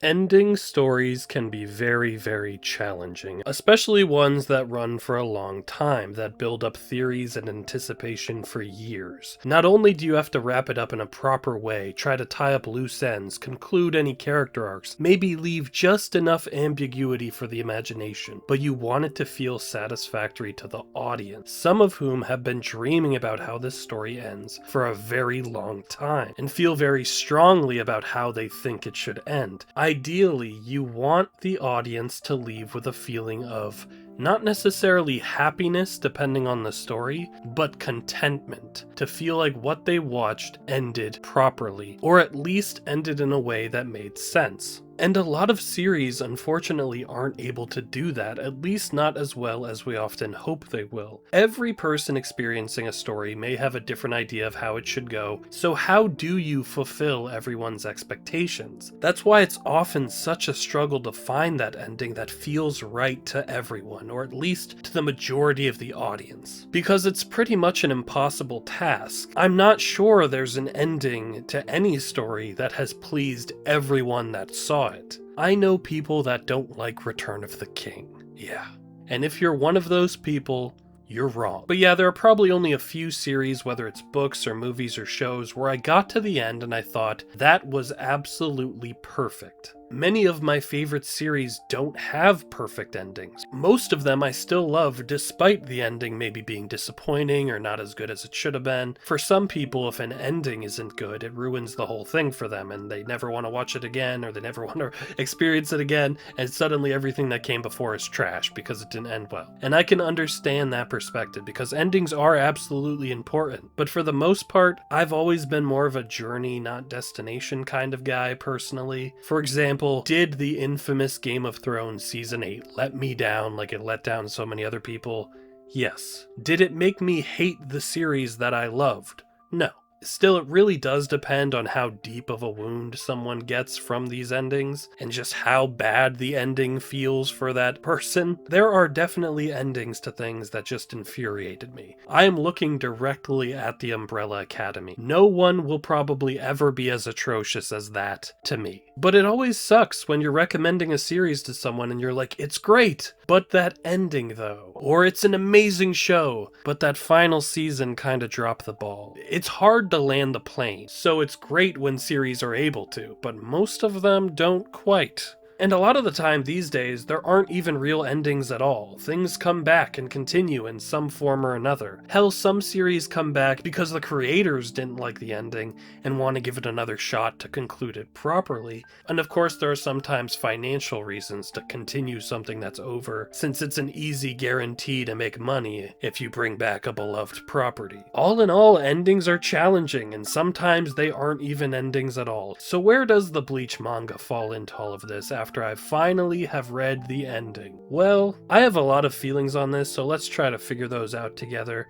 Ending stories can be very, very challenging, especially ones that run for a long time, that build up theories and anticipation for years. Not only do you have to wrap it up in a proper way, try to tie up loose ends, conclude any character arcs, maybe leave just enough ambiguity for the imagination, but you want it to feel satisfactory to the audience, some of whom have been dreaming about how this story ends for a very long time, and feel very strongly about how they think it should end. Ideally, you want the audience to leave with a feeling of not necessarily happiness depending on the story, but contentment, to feel like what they watched ended properly, or at least ended in a way that made sense. And a lot of series unfortunately aren't able to do that, at least not as well as we often hope they will. Every person experiencing a story may have a different idea of how it should go, so how do you fulfill everyone's expectations? That's why it's often such a struggle to find that ending that feels right to everyone, or at least to the majority of the audience. Because it's pretty much an impossible task. I'm not sure there's an ending to any story that has pleased everyone that saw it. I know people that don't like Return of the King. Yeah. And if you're one of those people, you're wrong. But yeah, there are probably only a few series, whether it's books or movies or shows, where I got to the end and I thought, that was absolutely perfect. Many of my favorite series don't have perfect endings. Most of them I still love despite the ending maybe being disappointing or not as good as it should have been. For some people, if an ending isn't good, it ruins the whole thing for them and they never want to watch it again, or they never want to experience it again, and suddenly everything that came before is trash because it didn't end well. And I can understand that perspective because endings are absolutely important, but for the most part, I've always been more of a journey, not destination kind of guy personally. For example, did the infamous Game of Thrones Season 8 let me down like it let down so many other people? Yes. Did it make me hate the series that I loved? No. Still, it really does depend on how deep of a wound someone gets from these endings, and just how bad the ending feels for that person. There are definitely endings to things that just infuriated me. I am looking directly at the Umbrella Academy. No one will probably ever be as atrocious as that to me. But it always sucks when you're recommending a series to someone and you're like, it's great, but that ending though. Or it's an amazing show, but that final season kinda dropped the ball. It's hard to land the plane, so it's great when series are able to, but most of them don't quite. And a lot of the time these days, there aren't even real endings at all. Things come back and continue in some form or another. Hell, some series come back because the creators didn't like the ending and want to give it another shot to conclude it properly. And of course, there are sometimes financial reasons to continue something that's over, since it's an easy guarantee to make money if you bring back a beloved property. All in all, endings are challenging, and sometimes they aren't even endings at all. So where does the Bleach manga fall into all of this after I finally have read the ending? Well, I have a lot of feelings on this, so let's try to figure those out together.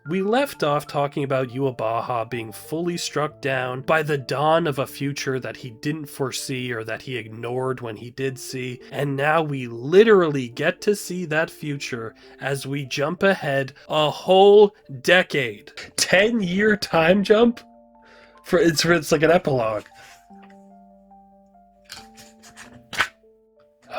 We left off talking about Yuabaha being fully struck down by the dawn of a future that he didn't foresee or that he ignored when he did see, and now we literally get to see that future as we jump ahead a whole decade. 10-year time jump? It's like an epilogue.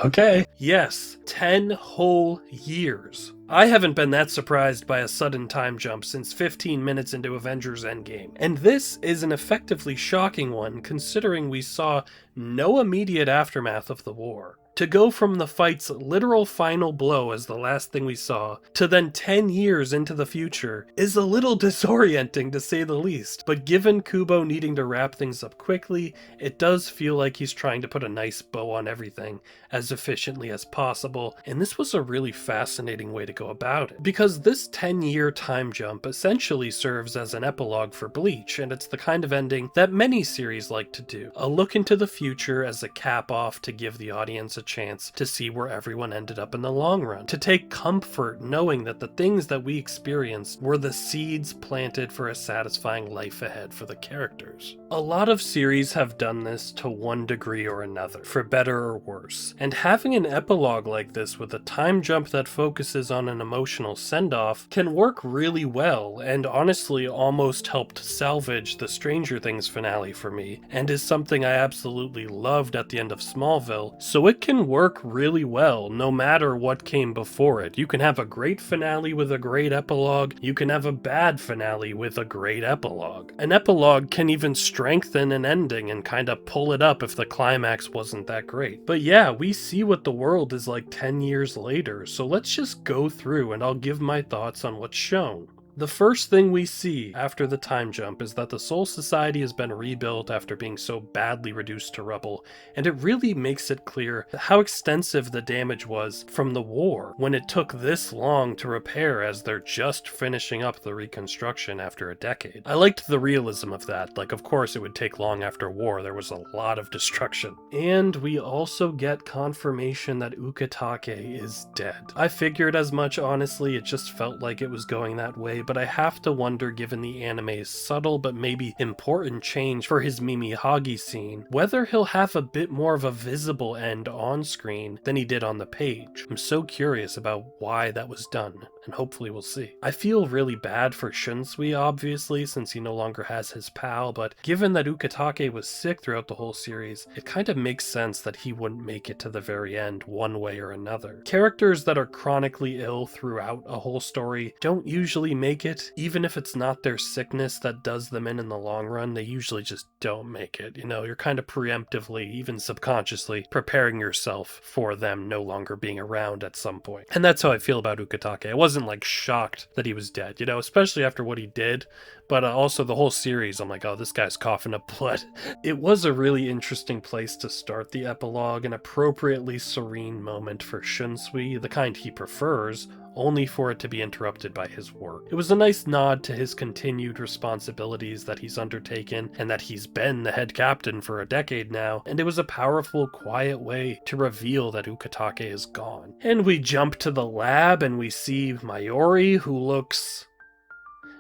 Okay. Yes, 10 whole years. I haven't been that surprised by a sudden time jump since 15 minutes into Avengers Endgame, and this is an effectively shocking one considering we saw no immediate aftermath of the war. To go from the fight's literal final blow as the last thing we saw, to then 10 years into the future, is a little disorienting to say the least, but given Kubo needing to wrap things up quickly, it does feel like he's trying to put a nice bow on everything as efficiently as possible, and this was a really fascinating way to go about it. Because this 10-year time jump essentially serves as an epilogue for Bleach, and it's the kind of ending that many series like to do. A look into the future as a cap-off to give the audience a chance to see where everyone ended up in the long run, to take comfort knowing that the things that we experienced were the seeds planted for a satisfying life ahead for the characters. A lot of series have done this to one degree or another, for better or worse, and having an epilogue like this with a time jump that focuses on an emotional send-off can work really well, and honestly almost helped salvage the Stranger Things finale for me, and is something I absolutely loved at the end of Smallville, so it can work really well no matter what came before it. You can have a great finale with a great epilogue, you can have a bad finale with a great epilogue. An epilogue can even strengthen an ending and kind of pull it up if the climax wasn't that great. But yeah, we see what the world is like 10 years later, so let's just go through and I'll give my thoughts on what's shown. The first thing we see after the time jump is that the Soul Society has been rebuilt after being so badly reduced to rubble, and it really makes it clear how extensive the damage was from the war when it took this long to repair as they're just finishing up the reconstruction after a decade. I liked the realism of that, like of course it would take long after war, there was a lot of destruction. And we also get confirmation that Ukitake is dead. I figured as much, honestly, it just felt like it was going that way, but I have to wonder, given the anime's subtle but maybe important change for his Mimi Hagi scene, whether he'll have a bit more of a visible end on screen than he did on the page. I'm so curious about why that was done, and hopefully we'll see. I feel really bad for Shunsui, obviously, since he no longer has his pal, but given that Ukitake was sick throughout the whole series, it kind of makes sense that he wouldn't make it to the very end one way or another. Characters that are chronically ill throughout a whole story don't usually make it. Even if it's not their sickness that does them in the long run, they usually just don't make it. You know, you're kind of preemptively, even subconsciously, preparing yourself for them no longer being around at some point. And that's how I feel about Ukitake. I wasn't like shocked that he was dead, you know, especially after what he did, but also the whole series, I'm like, oh, this guy's coughing up blood. It was a really interesting place to start the epilogue, an appropriately serene moment for Shunsui, the kind he prefers, only for it to be interrupted by his work. It was a nice nod to his continued responsibilities that he's undertaken, and that he's been the head captain for a decade now, and it was a powerful, quiet way to reveal that Ukitake is gone. And we jump to the lab and we see Mayuri, who looks...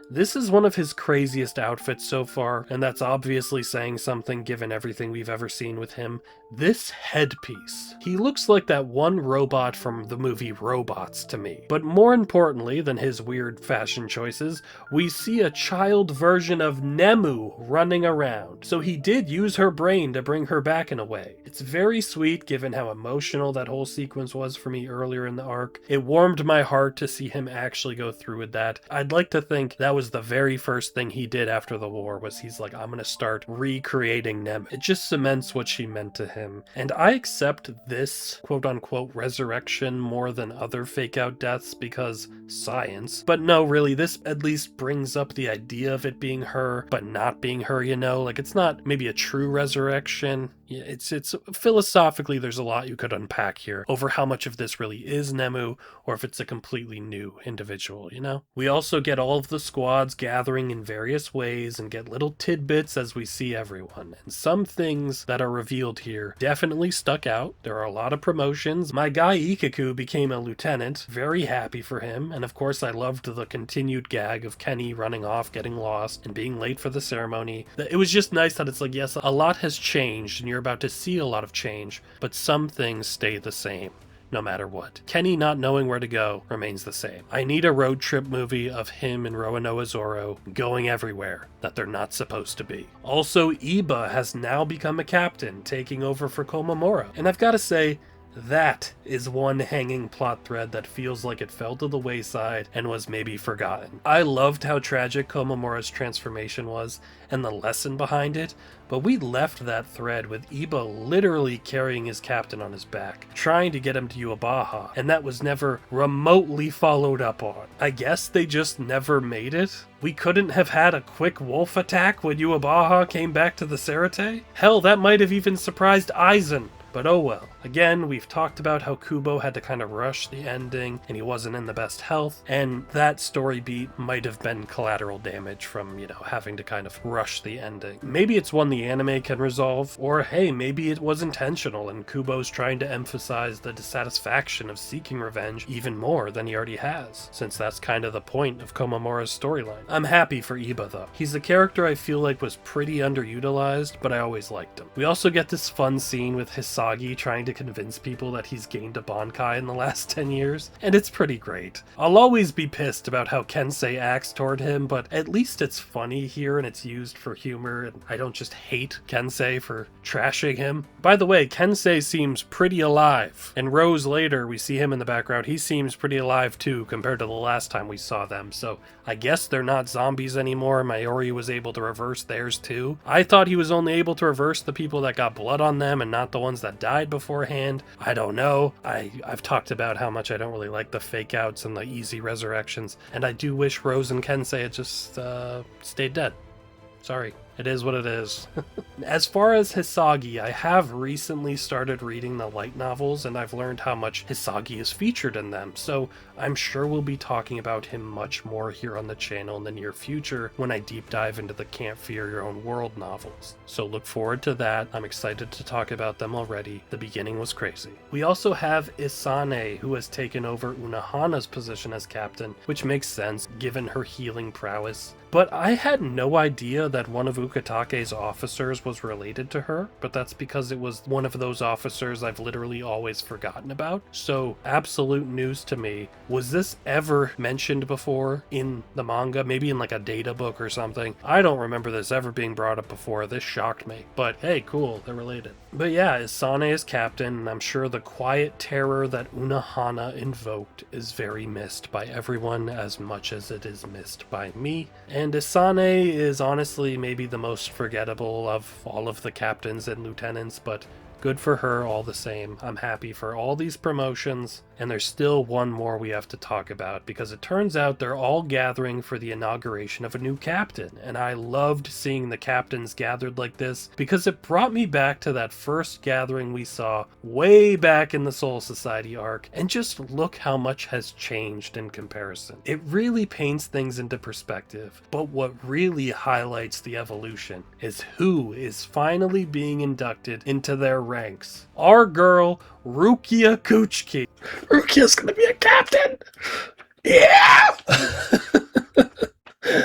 This is one of his craziest outfits so far, and that's obviously saying something given everything we've ever seen with him. This headpiece. He looks like that one robot from the movie Robots to me. But more importantly than his weird fashion choices, we see a child version of Nemu running around. So he did use her brain to bring her back in a way. It's very sweet given how emotional that whole sequence was for me earlier in the arc. It warmed my heart to see him actually go through with that. I'd like to think that was the very first thing he did after the war, was he's like, I'm gonna start recreating Nemu. It just cements what she meant to him. And I accept this quote-unquote resurrection more than other fake-out deaths because science. But no, really, this at least brings up the idea of it being her, but not being her, you know? Like, it's not maybe a true resurrection. It's philosophically, there's a lot you could unpack here over how much of this really is Nemu, or if it's a completely new individual, you know? We also get all of the squads gathering in various ways and get little tidbits as we see everyone. And some things that are revealed here definitely stuck out. There are a lot of promotions. My guy Ikaku became a lieutenant. Very happy for him. And of course I loved the continued gag of Kenny running off, getting lost, and being late for the ceremony. It was just nice that it's like, yes, a lot has changed and you're about to see a lot of change, but some things stay the same. No matter what. Kenny not knowing where to go remains the same. I need a road trip movie of him and Roanoa Zoro going everywhere that they're not supposed to be. Also, Iba has now become a captain, taking over for Komamura. And I've got to say, that is one hanging plot thread that feels like it fell to the wayside and was maybe forgotten. I loved how tragic Komamura's transformation was and the lesson behind it, but we left that thread with Iba literally carrying his captain on his back, trying to get him to Yuabaha, and that was never remotely followed up on. I guess they just never made it? We couldn't have had a quick wolf attack when Yuabaha came back to the Serete? Hell, that might have even surprised Aizen. But oh well. Again, we've talked about how Kubo had to kind of rush the ending, and he wasn't in the best health, and that story beat might have been collateral damage from, having to kind of rush the ending. Maybe it's one the anime can resolve, or hey, maybe it was intentional and Kubo's trying to emphasize the dissatisfaction of seeking revenge even more than he already has, since that's kind of the point of Komamura's storyline. I'm happy for Iba though. He's a character I feel like was pretty underutilized, but I always liked him. We also get this fun scene with Hisagi trying to convince people that he's gained a Bankai in the last 10 years, and it's pretty great. I'll always be pissed about how Kensei acts toward him, but at least it's funny here and it's used for humor, and I don't just hate Kensei for trashing him. By the way, Kensei seems pretty alive, and Rose later, we see him in the background, he seems pretty alive too compared to the last time we saw them, so I guess they're not zombies anymore. Mayuri was able to reverse theirs too. I thought he was only able to reverse the people that got blood on them and not the ones that died beforehand. I don't know. I've talked about how much I don't really like the fake outs and the easy resurrections, and I do wish Rose and Kensei had just stayed dead. Sorry. It is what it is. As far as Hisagi, I have recently started reading the light novels, and I've learned how much Hisagi is featured in them, so I'm sure we'll be talking about him much more here on the channel in the near future when I deep dive into the Can't Fear Your Own World novels. So look forward to that. I'm excited to talk about them already. The beginning was crazy. We also have Isane, who has taken over Unohana's position as captain, which makes sense given her healing prowess. But I had no idea that one of Ukitake's officers was related to her, but that's because it was one of those officers I've literally always forgotten about. So, absolute news to me. Was this ever mentioned before in the manga? Maybe in like a data book or something? I don't remember this ever being brought up before. This shocked me. But hey, cool, they're related. But yeah, Isane is captain, and I'm sure the quiet terror that Unohana invoked is very missed by everyone as much as it is missed by me. And Isane is honestly maybe the most forgettable of all of the captains and lieutenants, but good for her all the same. I'm happy for all these promotions, and there's still one more we have to talk about, because it turns out they're all gathering for the inauguration of a new captain, and I loved seeing the captains gathered like this, because it brought me back to that first gathering we saw way back in the Soul Society arc, and just look how much has changed in comparison. It really paints things into perspective, but what really highlights the evolution is who is finally being inducted into their ranks. Our girl, Rukia Kuchiki. Rukia's gonna be a captain! Yeah!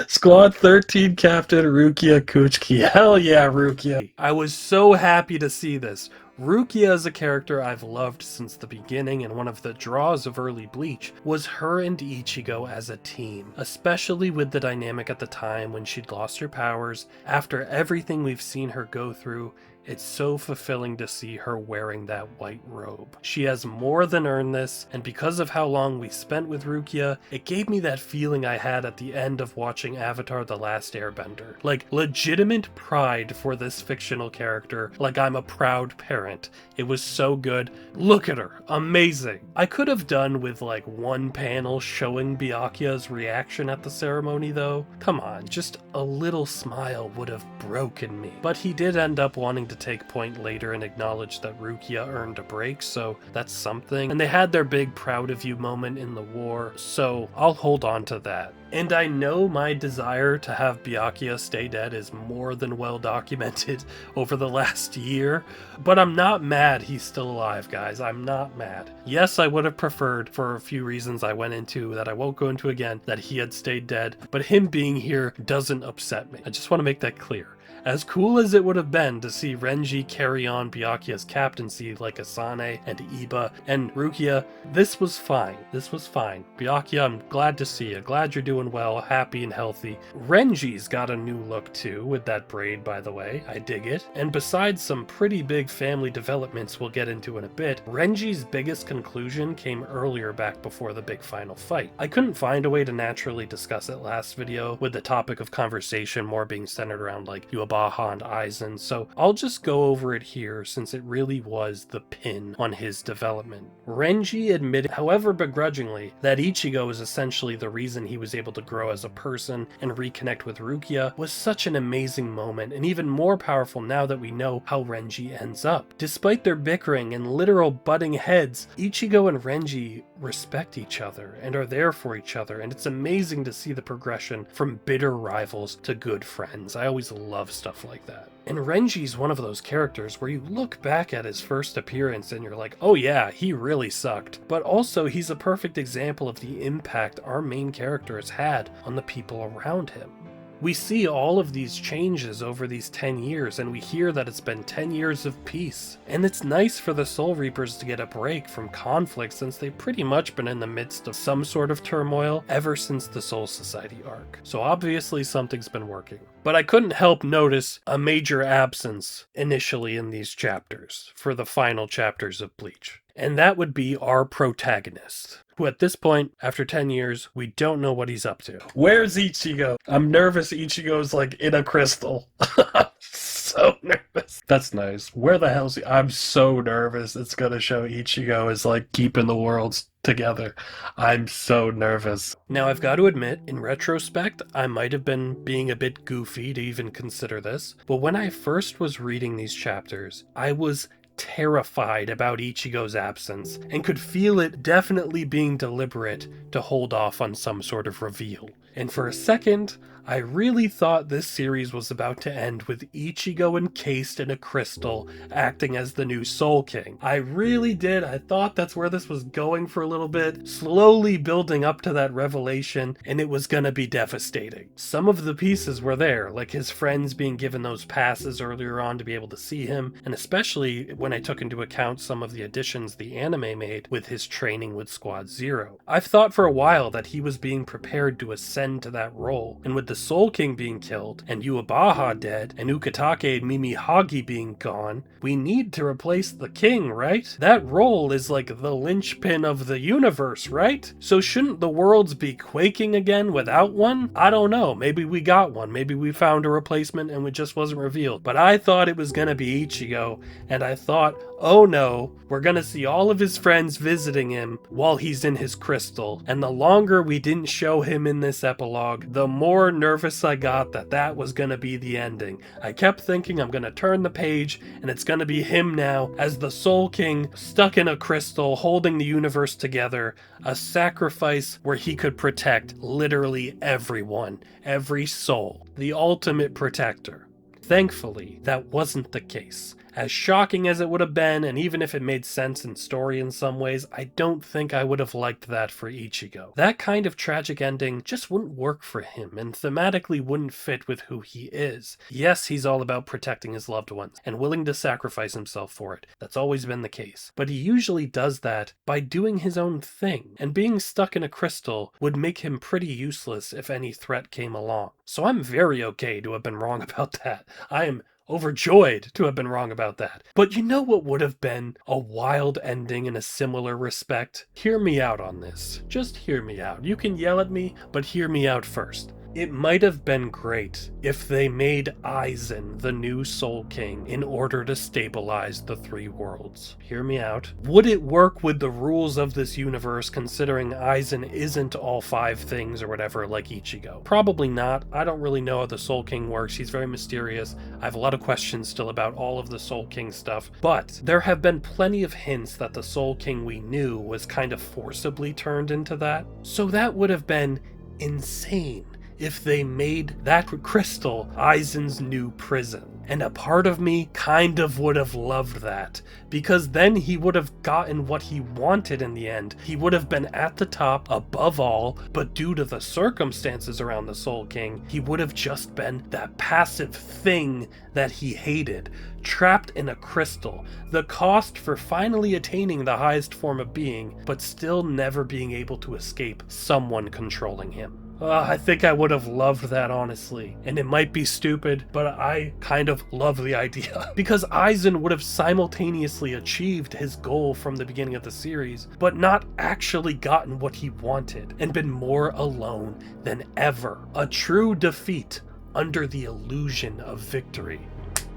Squad 13 Captain Rukia Kuchiki. Hell yeah, Rukia. I was so happy to see this. Rukia is a character I've loved since the beginning, and one of the draws of early Bleach was her and Ichigo as a team, especially with the dynamic at the time when she'd lost her powers. After everything we've seen her go through, it's so fulfilling to see her wearing that white robe. She has more than earned this, and because of how long we spent with Rukia, it gave me that feeling I had at the end of watching Avatar: The Last Airbender. Like, legitimate pride for this fictional character, like I'm a proud parent. It was so good. Look at her. Amazing. I could have done with like one panel showing Byakuya's reaction at the ceremony though. Come on, just a little smile would have broken me. But he did end up wanting to take point later and acknowledge that Rukia earned a break, so that's something. And they had their big proud of you moment in the war, so I'll hold on to that. And I know my desire to have Byakuya stay dead is more than well documented over the last year, but I'm not mad he's still alive, guys. I'm not mad. Yes, I would have preferred, for a few reasons I went into that I won't go into again, that he had stayed dead, but him being here doesn't upset me. I just want to make that clear. As cool as it would have been to see Renji carry on Byakuya's captaincy like Asane and Iba and Rukia, this was fine. This was fine. Byakuya, I'm glad to see you. Glad you're doing well, happy and healthy. Renji's got a new look too, with that braid, by the way. I dig it. And besides some pretty big family developments we'll get into in a bit, Renji's biggest conclusion came earlier back before the big final fight. I couldn't find a way to naturally discuss it last video, with the topic of conversation more being centered around like, you Yuabaha and Aizen, so I'll just go over it here since it really was the pin on his development. Renji admitted, however begrudgingly, that Ichigo is essentially the reason he was able to grow as a person and reconnect with Rukia was such an amazing moment, and even more powerful now that we know how Renji ends up. Despite their bickering and literal butting heads, Ichigo and Renji respect each other and are there for each other, and it's amazing to see the progression from bitter rivals to good friends. I always love stuff like that. And Renji's one of those characters where you look back at his first appearance and you're like, oh yeah, he really sucked. But also he's a perfect example of the impact our main character has had on the people around him. We see all of these changes over these 10 years, and we hear that it's been 10 years of peace. And it's nice for the Soul Reapers to get a break from conflict since they've pretty much been in the midst of some sort of turmoil ever since the Soul Society arc. So obviously something's been working. But I couldn't help notice a major absence initially in these chapters for the final chapters of Bleach. And that would be our protagonist, who at this point, after 10 years, we don't know what he's up to. Where's Ichigo? I'm nervous Ichigo's like in a crystal. I'm so nervous. That's nice. Where the hell's he? I'm so nervous. It's gonna show Ichigo is like keeping the worlds together. I'm so nervous. Now I've got to admit, in retrospect, I might have been being a bit goofy to even consider this, but when I first was reading these chapters, I was terrified about Ichigo's absence and could feel it definitely being deliberate to hold off on some sort of reveal. And for a second, I really thought this series was about to end with Ichigo encased in a crystal, acting as the new Soul King. I really did. I thought that's where this was going for a little bit, slowly building up to that revelation, and it was gonna be devastating. Some of the pieces were there, like his friends being given those passes earlier on to be able to see him, and especially when I took into account some of the additions the anime made with his training with Squad Zero. I've thought for a while that he was being prepared to ascend to that role, and with the Soul King being killed, and Yuabaha dead, and Ukitake and Mimihagi being gone, we need to replace the king, right? That role is like the linchpin of the universe, right? So shouldn't the worlds be quaking again without one? I don't know, maybe we got one, maybe we found a replacement and it just wasn't revealed, but I thought it was gonna be Ichigo, and I thought, oh no, we're gonna see all of his friends visiting him while he's in his crystal, and the longer we didn't show him in this epilogue, the more nervous I got that that was gonna be the ending. I kept thinking I'm gonna turn the page and it's gonna be him now as the Soul King stuck in a crystal holding the universe together, a sacrifice where he could protect literally everyone, every soul, the ultimate protector. Thankfully, that wasn't the case. As shocking as it would have been, and even if it made sense in story in some ways, I don't think I would have liked that for Ichigo. That kind of tragic ending just wouldn't work for him, and thematically wouldn't fit with who he is. Yes, he's all about protecting his loved ones, and willing to sacrifice himself for it. That's always been the case. But he usually does that by doing his own thing, and being stuck in a crystal would make him pretty useless if any threat came along. So I'm very okay to have been wrong about that. I am overjoyed to have been wrong about that. But you know what would have been a wild ending in a similar respect? Hear me out on this. Just hear me out. You can yell at me, but hear me out first. It might have been great if they made Aizen the new Soul King in order to stabilize the three worlds. Hear me out. Would it work with the rules of this universe considering Aizen isn't all five things or whatever like Ichigo? Probably not. I don't really know how the Soul King works. He's very mysterious. I have a lot of questions still about all of the Soul King stuff. But there have been plenty of hints that the Soul King we knew was kind of forcibly turned into that. So that would have been insane if they made that crystal Aizen's new prison. And a part of me kind of would have loved that, because then he would have gotten what he wanted in the end. He would have been at the top above all, but due to the circumstances around the Soul King, he would have just been that passive thing that he hated, trapped in a crystal, the cost for finally attaining the highest form of being, but still never being able to escape someone controlling him. I think I would have loved that, honestly. And it might be stupid, but I kind of love the idea. Because Aizen would have simultaneously achieved his goal from the beginning of the series, but not actually gotten what he wanted, and been more alone than ever. A true defeat under the illusion of victory.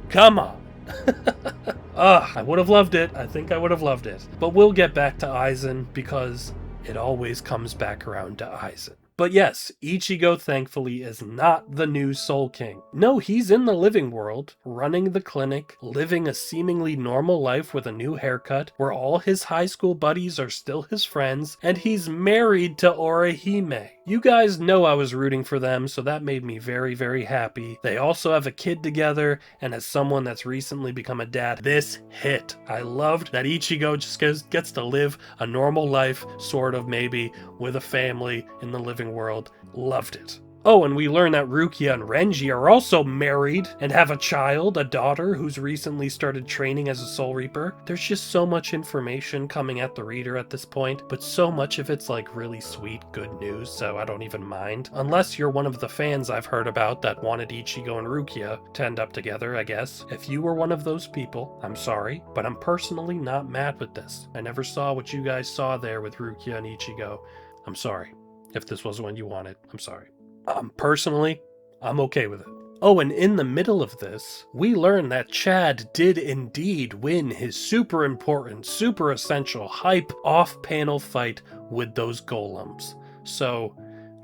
Come on. I would have loved it. I think I would have loved it. But we'll get back to Aizen because it always comes back around to Aizen. But yes, Ichigo thankfully is not the new Soul King. No, he's in the living world, running the clinic, living a seemingly normal life with a new haircut, where all his high school buddies are still his friends, and he's married to Orihime. You guys know I was rooting for them, so that made me very, very happy. They also have a kid together, and as someone that's recently become a dad, this hit. I loved that Ichigo just gets to live a normal life, sort of maybe, with a family in the living world. Loved it. Oh, and we learn that Rukia and Renji are also married and have a child, a daughter, who's recently started training as a Soul Reaper. There's just so much information coming at the reader at this point, but so much of it's like really sweet, good news, so I don't even mind. Unless you're one of the fans I've heard about that wanted Ichigo and Rukia to end up together, I guess. If you were one of those people, I'm sorry, but I'm personally not mad with this. I never saw what you guys saw there with Rukia and Ichigo. I'm sorry. If this wasn't what you wanted, I'm sorry. Personally, I'm okay with it. Oh, and in the middle of this, we learn that Chad did indeed win his super important, super essential, hype off-panel fight with those golems. So,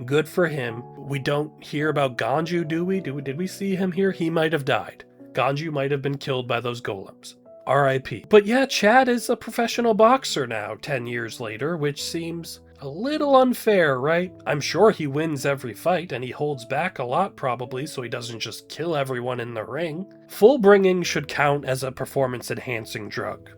good for him. We don't hear about Ganju, do we? Did we see him here? He might have died. Ganju might have been killed by those golems. R.I.P. But yeah, Chad is a professional boxer now, 10 years later, which seems a little unfair, right? I'm sure he wins every fight, and he holds back a lot probably so he doesn't just kill everyone in the ring. Full bringing should count as a performance-enhancing drug.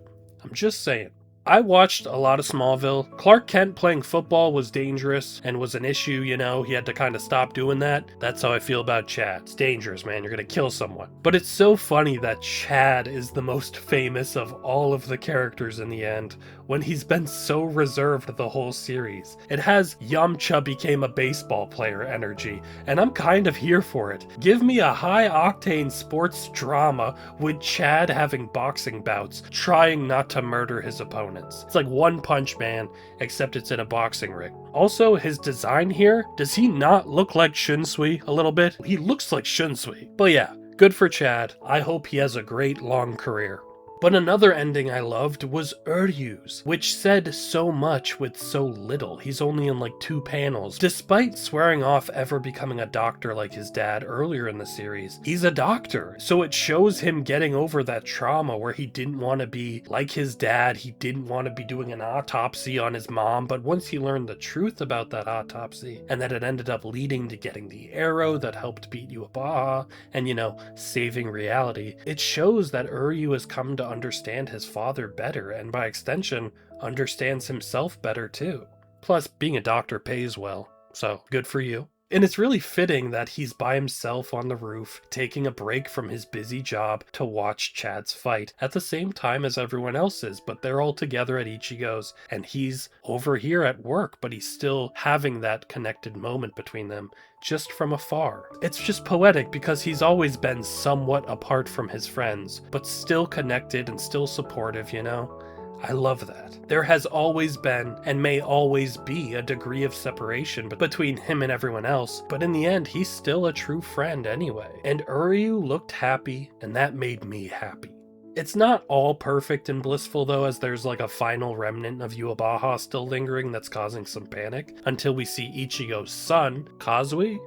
I'm just saying. I watched a lot of Smallville. Clark Kent playing football was dangerous and was an issue, you know, he had to kind of stop doing that. That's how I feel about Chad. It's dangerous, man, you're gonna kill someone. But it's so funny that Chad is the most famous of all of the characters in the end, when he's been so reserved the whole series. It has Yamcha became a baseball player energy, and I'm kind of here for it. Give me a high-octane sports drama with Chad having boxing bouts, trying not to murder his opponent. It's like One Punch Man, except it's in a boxing ring. Also, his design here, does he not look like Shunsui a little bit? He looks like Shunsui. But yeah, good for Chad. I hope he has a great long career. But another ending I loved was Uryu's, which said so much with so little. He's only in like 2 panels. Despite swearing off ever becoming a doctor like his dad earlier in the series, he's a doctor. So it shows him getting over that trauma where he didn't want to be like his dad, he didn't want to be doing an autopsy on his mom, but once he learned the truth about that autopsy, and that it ended up leading to getting the arrow that helped beat Yhwach, and you know, saving reality, it shows that Uryu has come to understand his father better, and by extension, understands himself better too. Plus, being a doctor pays well, so good for you. And it's really fitting that he's by himself on the roof, taking a break from his busy job to watch Chad's fight at the same time as everyone else is, but they're all together at Ichigo's, and he's over here at work, but he's still having that connected moment between them, just from afar. It's just poetic because he's always been somewhat apart from his friends, but still connected and still supportive, you know? I love that. There has always been, and may always be, a degree of separation between him and everyone else, but in the end, he's still a true friend anyway. And Uryu looked happy, and that made me happy. It's not all perfect and blissful though, as there's like a final remnant of Yhwach still lingering that's causing some panic, until we see Ichigo's son, Kazui,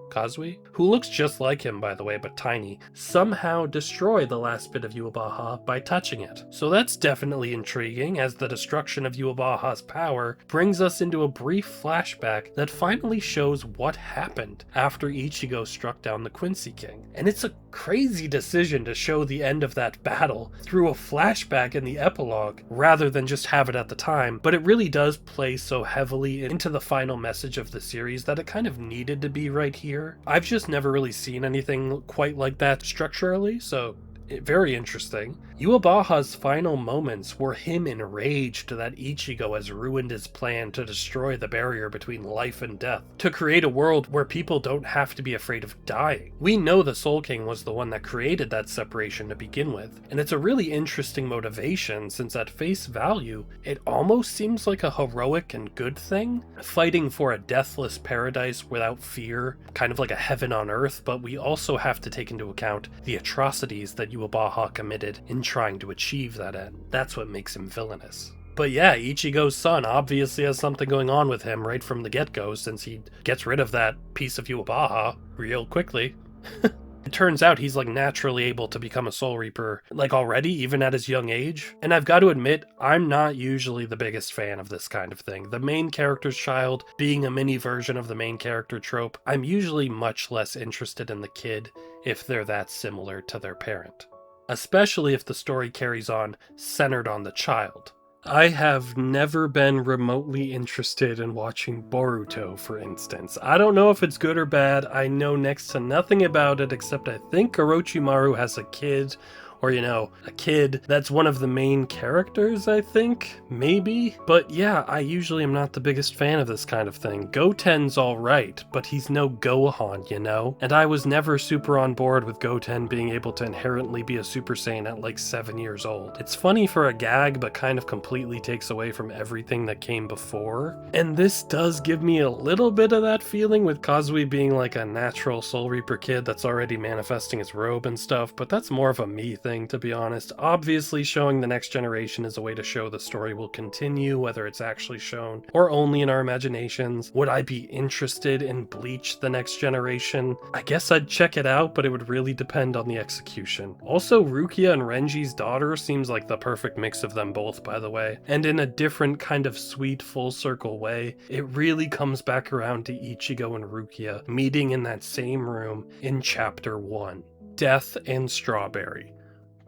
who looks just like him by the way, but tiny, somehow destroy the last bit of Yhwach by touching it. So that's definitely intriguing, as the destruction of Yhwach's power brings us into a brief flashback that finally shows what happened after Ichigo struck down the Quincy King. And it's a crazy decision to show the end of that battle through a flashback in the epilogue rather than just have it at the time, but it really does play so heavily into the final message of the series that it kind of needed to be right here. I've just never really seen anything quite like that structurally, so very interesting. Yuabaha's final moments were him enraged that Ichigo has ruined his plan to destroy the barrier between life and death, to create a world where people don't have to be afraid of dying. We know the Soul King was the one that created that separation to begin with, and it's a really interesting motivation since at face value, it almost seems like a heroic and good thing, fighting for a deathless paradise without fear, kind of like a heaven on earth, but we also have to take into account the atrocities that Yuabaha committed in trying to achieve that end. That's what makes him villainous. But yeah, Ichigo's son obviously has something going on with him right from the get-go, since he gets rid of that piece of Yuabaha real quickly. It turns out he's like naturally able to become a Soul Reaper, like already, even at his young age. And I've got to admit, I'm not usually the biggest fan of this kind of thing. The main character's child being a mini version of the main character trope, I'm usually much less interested in the kid if they're that similar to their parent. Especially if the story carries on centered on the child. I have never been remotely interested in watching Boruto, for instance. I don't know if it's good or bad. I know next to nothing about it except I think Orochimaru has a kid, or a kid that's one of the main characters, I think, maybe. But yeah, I usually am not the biggest fan of this kind of thing. Goten's alright, but he's no Gohan, And I was never super on board with Goten being able to inherently be a Super Saiyan at like 7 years old. It's funny for a gag, but kind of completely takes away from everything that came before. And this does give me a little bit of that feeling with Kazui being like a natural Soul Reaper kid that's already manifesting his robe and stuff, but that's more of a me thing, to be honest. Obviously, showing the next generation is a way to show the story will continue, whether it's actually shown or only in our imaginations. Would I be interested in Bleach the Next Generation? I guess I'd check it out, but it would really depend on the execution. Also, Rukia and Renji's daughter seems like the perfect mix of them both, by the way, and in a different kind of sweet full circle way, it really comes back around to Ichigo and Rukia meeting in that same room in Chapter 1. Death and Strawberry.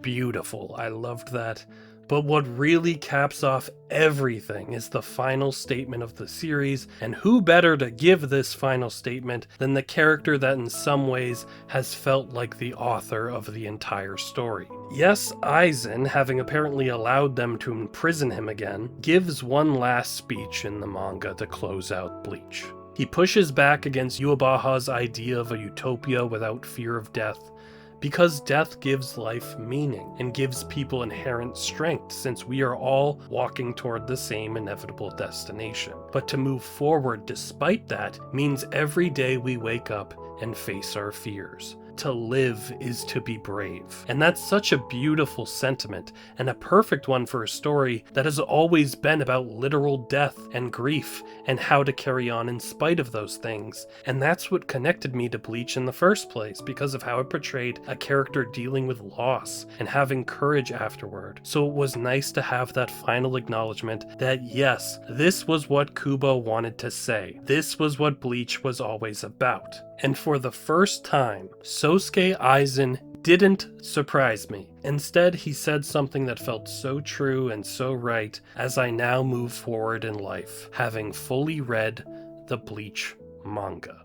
Beautiful, I loved that. But what really caps off everything is the final statement of the series, and who better to give this final statement than the character that in some ways has felt like the author of the entire story. Yes, Aizen, having apparently allowed them to imprison him again, gives one last speech in the manga to close out Bleach. He pushes back against Yuabaha's idea of a utopia without fear of death, because death gives life meaning and gives people inherent strength, since we are all walking toward the same inevitable destination. But to move forward despite that means every day we wake up and face our fears. To live is to be brave. And that's such a beautiful sentiment, and a perfect one for a story that has always been about literal death and grief, and how to carry on in spite of those things. And that's what connected me to Bleach in the first place, because of how it portrayed a character dealing with loss and having courage afterward. So it was nice to have that final acknowledgement that yes, this was what Kubo wanted to say. This was what Bleach was always about. And for the first time, Sosuke Aizen didn't surprise me. Instead, he said something that felt so true and so right as I now move forward in life, having fully read the Bleach manga.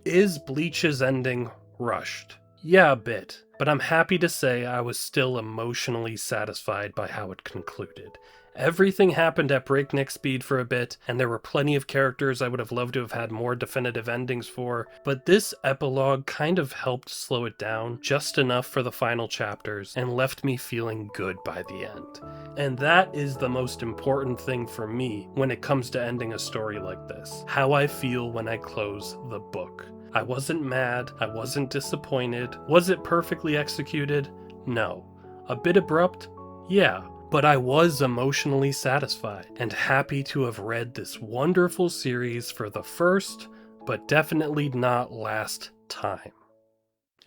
Is Bleach's ending rushed? Yeah, a bit, but I'm happy to say I was still emotionally satisfied by how it concluded. Everything happened at breakneck speed for a bit, and there were plenty of characters I would have loved to have had more definitive endings for, but this epilogue kind of helped slow it down just enough for the final chapters and left me feeling good by the end. And that is the most important thing for me when it comes to ending a story like this, how I feel when I close the book. I wasn't mad, I wasn't disappointed. Was it perfectly executed? No. A bit abrupt? Yeah. But I was emotionally satisfied and happy to have read this wonderful series for the first, but definitely not last time.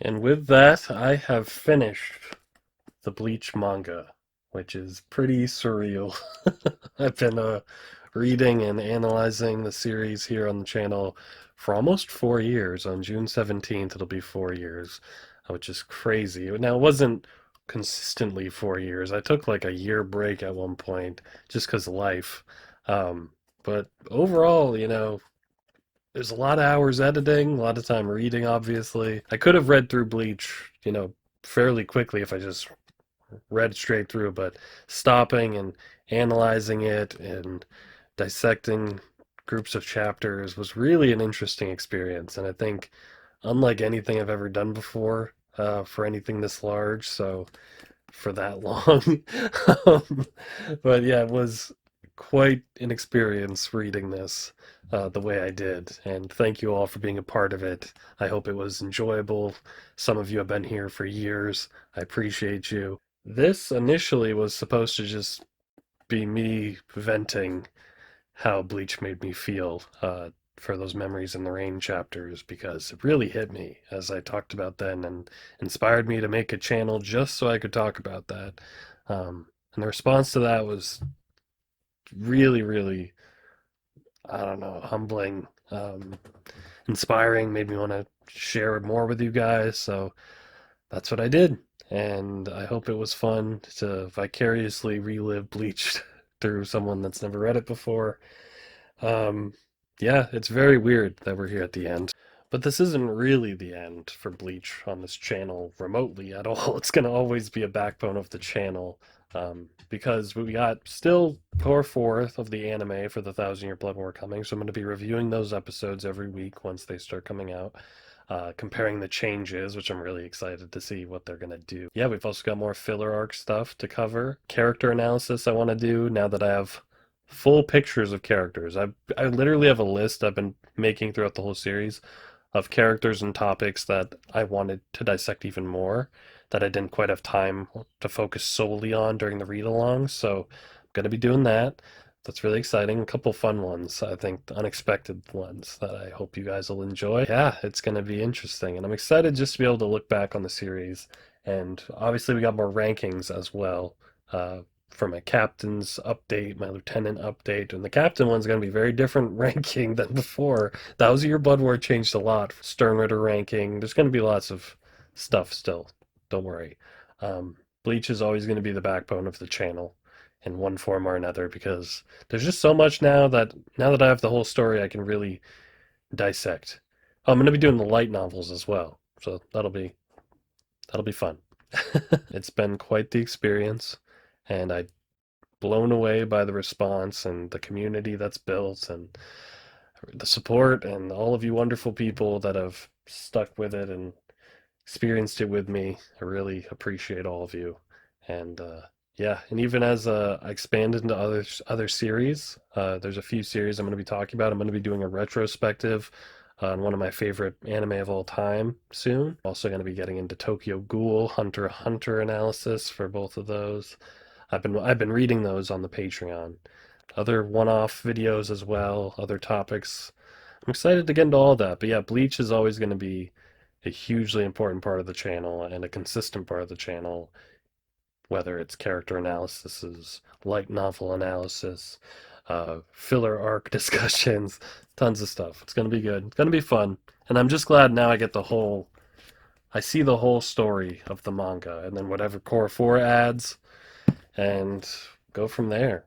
And with that, I have finished the Bleach manga, which is pretty surreal. I've been reading and analyzing the series here on the channel for almost 4 years. On June 17th, it'll be 4 years, which is crazy. Now, it wasn't consistently 4 years. I took like a year break at one point just because of life. But overall, there's a lot of hours editing, a lot of time reading, obviously. I could have read through Bleach, fairly quickly if I just read straight through, but stopping and analyzing it and dissecting groups of chapters was really an interesting experience. And I think, unlike anything I've ever done before, for anything this large, so for that long. um, but yeah, it was quite an experience reading this the way I did. And thank you all for being a part of it. I hope it was enjoyable. Some of you have been here for years. I appreciate you. This initially was supposed to just be me venting how Bleach made me feel for those Memories in the Rain chapters, because it really hit me, as I talked about then, and inspired me to make a channel just so I could talk about that. And the response to that was really, really, I don't know, humbling, inspiring, made me want to share more with you guys. So that's what I did. And I hope it was fun to vicariously relive Bleach through someone that's never read it before. Um, yeah, it's very weird that we're here at the end. But this isn't really the end for Bleach on this channel remotely at all. It's going to always be a backbone of the channel, because we got still core fourth of the anime for the Thousand Year Blood War coming. So I'm going to be reviewing those episodes every week once they start coming out. Comparing the changes, which I'm really excited to see what they're going to do. Yeah, we've also got more filler arc stuff to cover. Character analysis I want to do now that I have full pictures of characters. I literally have a list I've been making throughout the whole series of characters and topics that I wanted to dissect even more, that I didn't quite have time to focus solely on during the read-alongs. So I'm going to be doing that. That's really exciting. A couple fun ones, I think, unexpected ones that I hope you guys will enjoy. Yeah, it's going to be interesting. And I'm excited just to be able to look back on the series. And obviously, we got more rankings as well. For my captain's update, my lieutenant update, and the captain one's going to be very different ranking than before. That was Year Blood War changed a lot. Sternritter ranking. There's going to be lots of stuff still. Don't worry. Bleach is always going to be the backbone of the channel in one form or another, because there's just so much now that I have the whole story, I can really dissect. Oh, I'm going to be doing the light novels as well, so that'll be fun. It's been quite the experience, and I'm blown away by the response and the community that's built and the support and all of you wonderful people that have stuck with it and experienced it with me. I really appreciate all of you. And yeah, and even as I expand into other series, there's a few series I'm going to be talking about. I'm going to be doing a retrospective on one of my favorite anime of all time soon. Also going to be getting into Tokyo Ghoul, Hunter x Hunter analysis for both of those. I've been reading those on the Patreon. Other one-off videos as well, other topics. I'm excited to get into all that. But yeah, Bleach is always going to be a hugely important part of the channel and a consistent part of the channel, whether it's character analysis, light novel analysis, filler arc discussions, tons of stuff. It's going to be good. It's going to be fun. And I'm just glad now I see the whole story of the manga, and then whatever Core 4 adds, and go from there.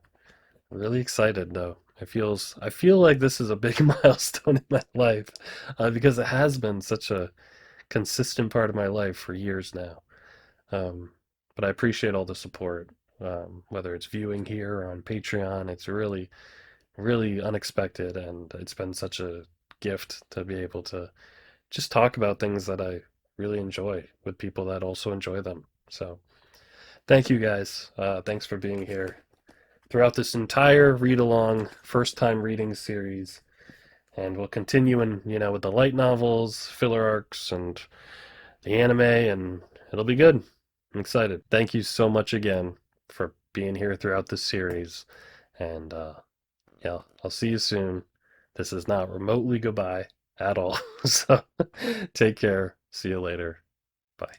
Really excited though. I feel like this is a big milestone in my life, because it has been such a consistent part of my life for years now. Um, but I appreciate all the support, whether it's viewing here or on Patreon. It's really, really unexpected, and it's been such a gift to be able to just talk about things that I really enjoy with people that also enjoy them. So thank you guys. Thanks for being here throughout this entire read along, first time reading series. And we'll continue with the light novels, filler arcs, and the anime, and it'll be good. I'm excited. Thank you so much again for being here throughout this series. And yeah, I'll see you soon. This is not remotely goodbye at all. So take care. See you later. Bye.